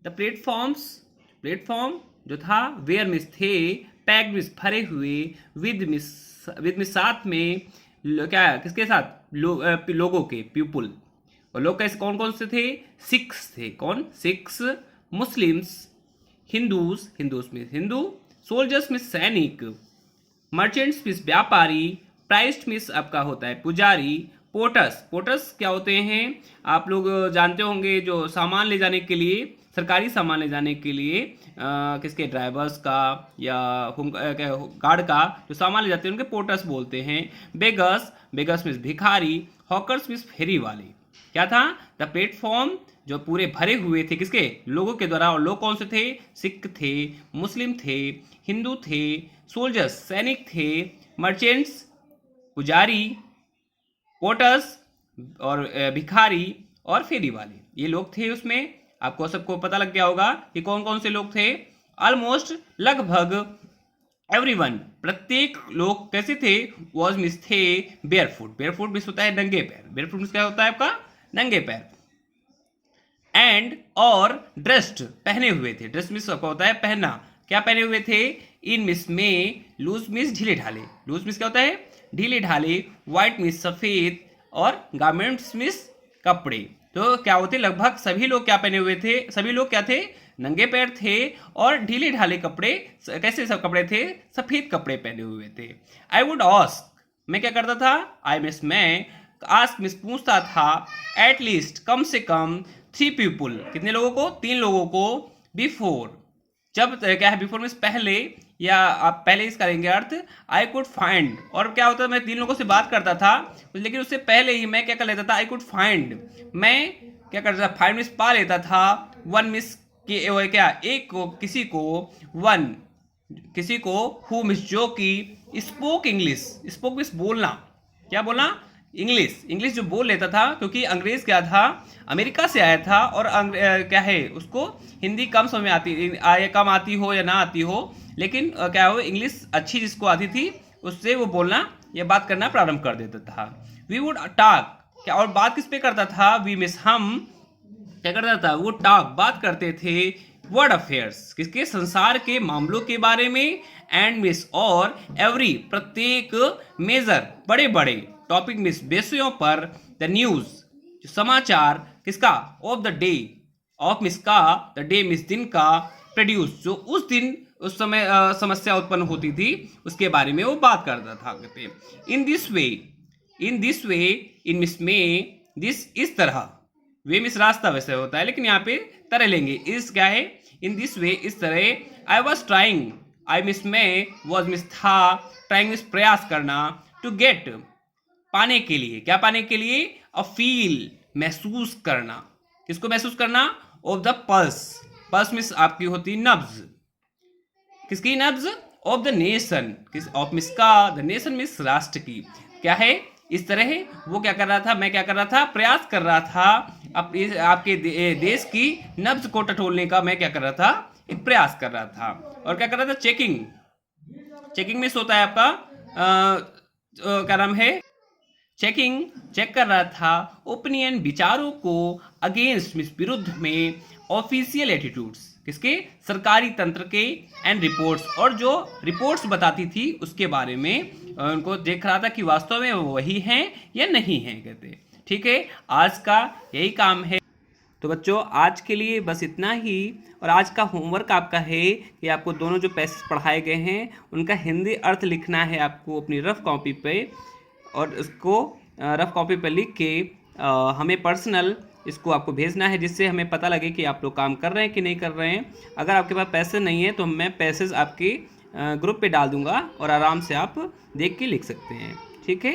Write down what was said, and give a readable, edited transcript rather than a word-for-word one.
The platforms, platform जो था, where miss थे, पैक्ड मिस भरे हुए, विद मिस साथ में, क्या किसके साथ, लोगों के, पीपुल। और लोग कैसे कौन कौन से थे, सिक्स थे, कौन, सिक्स, मुस्लिम्स, हिंदूज, हिंदूज में हिंदू, सोल्जर्स में सैनिक, मर्चेंट्स में व्यापारी, प्राइस्ट में आपका होता है पुजारी, पोर्टर्स, पोर्टर्स क्या होते हैं आप लोग जानते होंगे, जो सामान ले जाने के लिए, सरकारी सामान ले जाने के लिए किसके, ड्राइवर्स का या गार्ड का जो सामान ले जाते हैं उनके पोर्टर्स बोलते हैं। बेगर्स, बेगर्स मीन्स भिखारी, हॉकर्स मीन्स फेरी वाले। क्या था, द प्लेटफॉर्म जो पूरे भरे हुए थे किसके, लोगों के द्वारा। और लोग कौन से थे, सिख थे, मुस्लिम थे, हिंदू थे, सोल्जर्स सैनिक थे, मर्चेंट्स पुजारी, पोर्टर्स और भिखारी, और फेरी वाले, ये लोग थे उसमें। आपको सबको पता लग गया होगा कि कौन कौन से लोग थे। ऑलमोस्ट, लगभग, एवरीवन, प्रत्येक लोग कैसे थे, वॉज मिस थे बेयरफुट, बेयरफुट मिस होता है नंगे पैर, बेयरफुट मिस क्या होता है आपका, नंगे पैर। एंड, और, ड्रेस्ड पहने हुए थे, ड्रेस मिस होता है पहना, क्या पहने हुए थे, इन मिस में, लूज मिस ढीले ढाले, लूज मिस क्या होता है, ढीले ढाले, व्हाइट मिस सफेद, और गारमेंट्स मिस कपड़े। तो क्या होते, लगभग सभी लोग क्या पहने हुए थे, सभी लोग क्या थे, नंगे पैर थे, और ढीले ढाले कपड़े, कैसे सब कपड़े थे, सफेद कपड़े पहने हुए थे। आई वुड आस्क, मैं क्या करता था, आई मिस मैं, आस्क मिस पूछता था, एट लीस्ट कम से कम, 3 पीपुल, कितने लोगों को, 3 लोगों को, बिफोर, जब क्या है, बिफोर मीन्स पहले, या आप पहले इस करेंगे अर्थ, आई कुड फाइंड, और क्या होता है, मैं 3 लोगों से बात करता था, लेकिन उससे पहले ही मैं क्या कर लेता था, आई कुड फाइंड, मैं क्या करता था, फाइंड मिस पा लेता था, वन मिस के क्या, एक को, किसी को, वन किसी को, हु मिस जो की, स्पोक इंग्लिश, स्पोक मिस बोलना, क्या बोलना, इंग्लिश, इंग्लिश जो बोल लेता था, क्योंकि अंग्रेज क्या था, अमेरिका से आया था, और क्या है, उसको हिंदी कम समझ में आती, कम आती हो या ना आती हो, लेकिन क्या हो, इंग्लिश अच्छी जिसको आती थी उससे वो बोलना या बात करना प्रारंभ कर देता था। वी वुड टॉक, क्या, और बात किस पे करता था, वी मिस हम, क्या करता था, वो टॉक बात करते थे, वर्ल्ड अफेयर्स, किसके, संसार के मामलों के बारे में, एंड मिस, और एवरी, प्रत्येक, मेजर, बड़े बड़े, टॉपिक मिस, विषयों पर, द न्यूज, समाचार, किसका, of the day, of miss का, द डे मिस दिन का, प्रोड्यूस, जो उस दिन उस समय समस्या उत्पन्न होती थी उसके बारे में वो बात करता था। In this way, in this way, in miss में, दिस, इस तरह, वे मिस रास्ता वैसे होता है, लेकिन यहाँ पे तरह लेंगे, इस क्या है, इन दिस वे, इस तरह। I was trying, I miss में, वॉज मिस था, ट्राइंग मिस प्रयास करना, टू गेट, पाने के लिए, क्या पाने के लिए, अ फील, महसूस करना, किसको महसूस करना, of the pulse, pulse miss आपकी होती नब्ज, किसकी नब्ज, ऑफ द नेशन, किस, ऑफ मिस का, द नेशन मिस राष्ट्र की, क्या है, इस तरह वो क्या कर रहा था, मैं क्या कर रहा था, प्रयास कर रहा था, आपके देश की नब्ज को टटोलने का मैं क्या कर रहा था, एक प्रयास कर रहा था। और क्या कर रहा था, चेकिंग, चेकिंग मिस होता है आपका क्या नाम है, चेकिंग, चेक कर रहा था, ओपिनियन, विचारों को, अगेंस्ट मिस, विरुद्ध में, ऑफिशियल एटीट्यूड्स, किसके, सरकारी तंत्र के, एंड रिपोर्ट्स, और जो रिपोर्ट्स बताती थी उसके बारे में उनको देख रहा था कि वास्तव में वो वही हैं या नहीं हैं, कहते। ठीक है, आज का यही काम है। तो बच्चों आज के लिए बस इतना ही, और आज का होमवर्क आपका है कि आपको दोनों जो पैसेज पढ़ाए गए हैं उनका हिंदी अर्थ लिखना है आपको अपनी रफ कॉपी पे, और इसको रफ कॉपी पे लिख के हमें पर्सनल इसको आपको भेजना है, जिससे हमें पता लगे कि आप लोग काम कर रहे हैं कि नहीं कर रहे हैं। अगर आपके पास पैसे नहीं है तो मैं पैसेज आपके ग्रुप पे डाल दूंगा और आराम से आप देख के लिख सकते हैं। ठीक है।